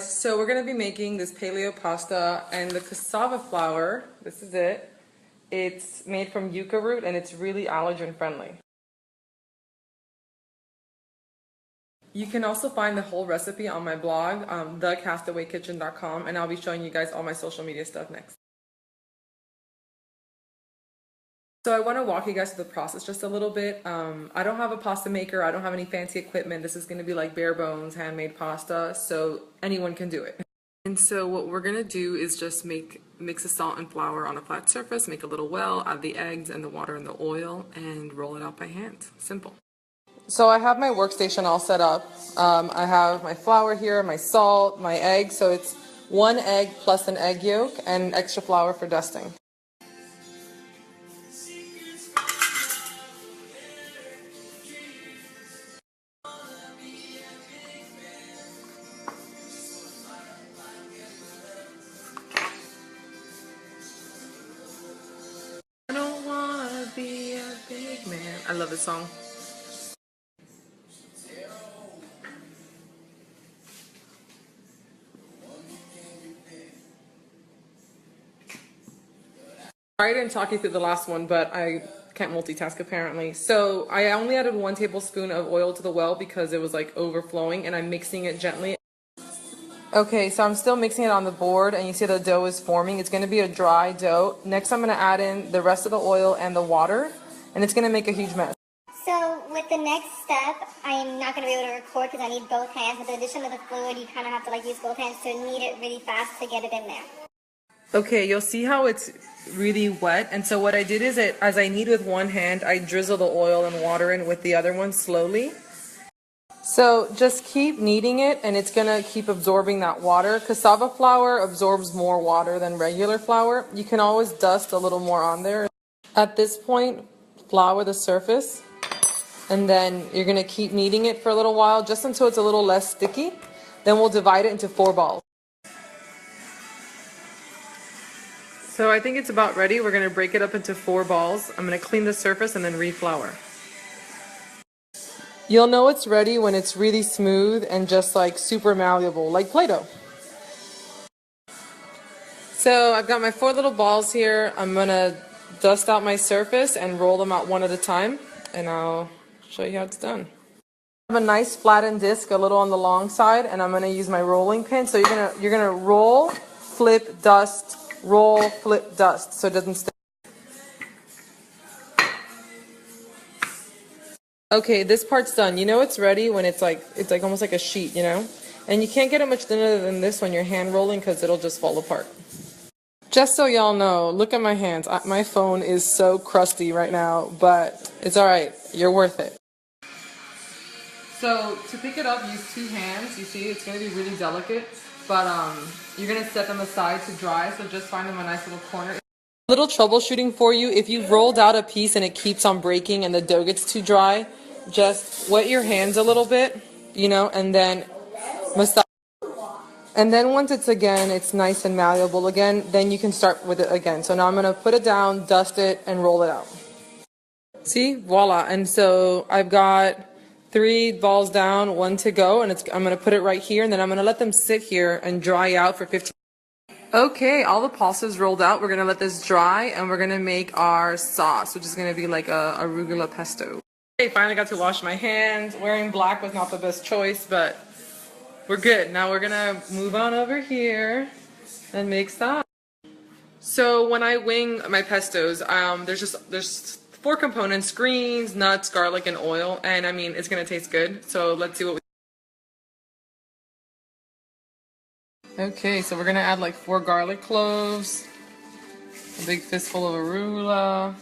So we're going to be making this paleo pasta and the cassava flour. This is it. It's made from yucca root and it's really allergen friendly. You can also find the whole recipe on my blog, thecastawaykitchen.com, and I'll be showing you guys all my social media stuff next. So I want to walk you guys through the process just a little bit. I don't have a pasta maker. I don't have any fancy equipment. This is going to be like bare bones, handmade pasta, so anyone can do it. And so what we're going to do is just mix the salt and flour on a flat surface, make a little well, add the eggs and the water and the oil, and roll it out by hand. Simple. So I have my workstation all set up. I have my flour here, my salt, my egg. So it's 1 egg plus an egg yolk and extra flour for dusting. I don't wanna be a big man. I love this song. I didn't talk you through the last one, but I can't multitask apparently. So I only added 1 tablespoon of oil to the well because it was like overflowing, and I'm mixing it gently. Okay, so I'm still mixing it on the board, and you see the dough is forming. It's going to be a dry dough. Next I'm going to add in the rest of the oil and the water, and it's going to make a huge mess. So with the next step, I'm not going to be able to record because I need both hands. With the addition of the fluid, you kind of have to like use both hands to knead it really fast to get it in there. Okay, you'll see how it's really wet, and so what I did is as I knead with one hand, I drizzle the oil and water in with the other one slowly. So just keep kneading it, and it's gonna keep absorbing that water. Cassava flour absorbs more water than regular flour. You can always dust a little more on there. At this point, flour the surface, and then you're gonna keep kneading it for a little while, just until it's a little less sticky. Then we'll divide it into 4 balls. So I think it's about ready. We're gonna break it up into 4 balls. I'm gonna clean the surface and then re-flour. You'll know it's ready when it's really smooth and just like super malleable, like Play-Doh. So I've got my 4 little balls here. I'm gonna dust out my surface and roll them out one at a time, and I'll show you how it's done. I have a nice flattened disc, a little on the long side, and I'm gonna use my rolling pin. So you're gonna roll, flip, dust, roll, flip, dust, so it doesn't stick. Okay, this part's done. You know it's ready when it's like almost like a sheet, you know? And you can't get it much thinner than this when you're hand rolling because it'll just fall apart. Just so y'all know, look at my hands. My phone is so crusty right now, but it's alright. You're worth it. So to pick it up, use 2 hands. You see, it's going to be really delicate, but you're going to set them aside to dry, so just find them a nice little corner. Little troubleshooting for you: if you've rolled out a piece and it keeps on breaking and the dough gets too dry, just wet your hands a little bit, you know, and then massage. And then once it's nice and malleable again, then you can start with it again. So now I'm going to put it down, dust it, and roll it out. See? Voila. And so I've got 3 balls down, 1 to go, and I'm going to put it right here, and then I'm going to let them sit here and dry out for 15 minutes. Okay, all the pasta's rolled out. We're going to let this dry, and we're going to make our sauce, which is going to be like a arugula pesto. Okay, finally got to wash my hands. Wearing black was not the best choice, but we're good. Now we're going to move on over here and make sauce. So when I wing my pestos, there's 4 components: greens, nuts, garlic, and oil. And I mean, it's going to taste good. So let's see what we... Okay, so we're going to add like 4 garlic cloves, a big fistful of arugula,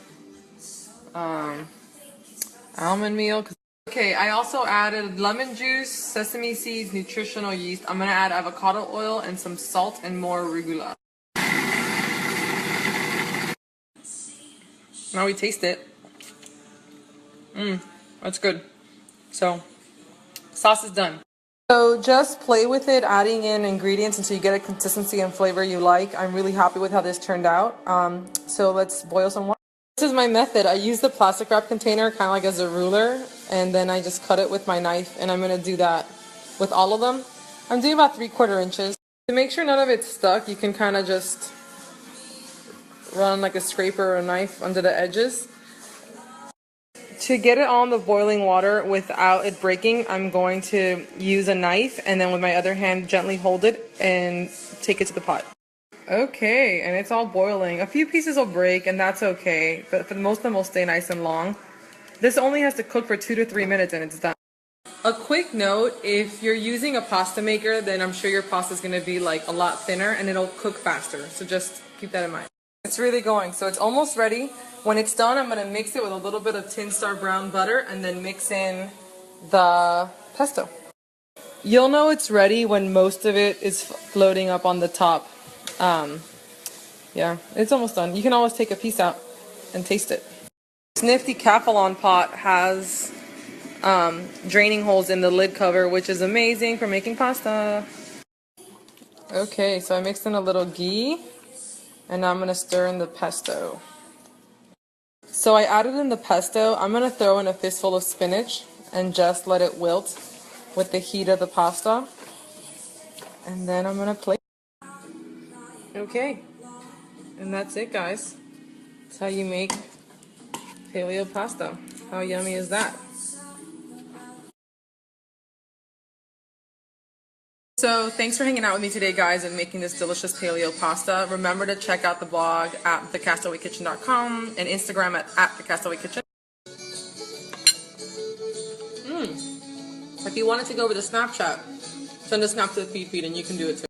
almond meal. Okay, I also added lemon juice, sesame seeds, nutritional yeast. I'm going to add avocado oil and some salt and more arugula. Now we taste it. That's good. So, sauce is done. So just play with it, adding in ingredients until you get a consistency and flavor you like. I'm really happy with how this turned out. So let's boil some water. This is my method. I use the plastic wrap container kind of like as a ruler, and then I just cut it with my knife, and I'm going to do that with all of them. I'm doing about 3/4 inches. To make sure none of it's stuck, you can kind of just run like a scraper or a knife under the edges. To get it on the boiling water without it breaking, I'm going to use a knife and then with my other hand gently hold it and take it to the pot. Okay, and it's all boiling. A few pieces will break and that's okay, but for most of them will stay nice and long. This only has to cook for 2 to 3 minutes and it's done. A quick note, if you're using a pasta maker, then I'm sure your pasta is going to be like a lot thinner and it'll cook faster. So just keep that in mind. It's really going, so it's almost ready. When it's done, I'm going to mix it with a little bit of Tin Star brown butter and then mix in the pesto. You'll know it's ready when most of it is floating up on the top. Yeah, it's almost done. You can always take a piece out and taste it. This nifty Caffalon pot has draining holes in the lid cover, which is amazing for making pasta. Okay, so I mixed in a little ghee, and now I'm going to stir in the pesto. So I added in the pesto. I'm going to throw in a fistful of spinach and just let it wilt with the heat of the pasta. And then I'm going to plate. Okay, and that's it, guys. That's how you make paleo pasta. How yummy is that? So thanks for hanging out with me today, guys, and making this delicious paleo pasta. Remember to check out the blog at thecastawayKitchen.com and Instagram at thecastawayKitchen. If you wanted to go over the Snapchat, send a snap to the Feedfeed and you can do it too.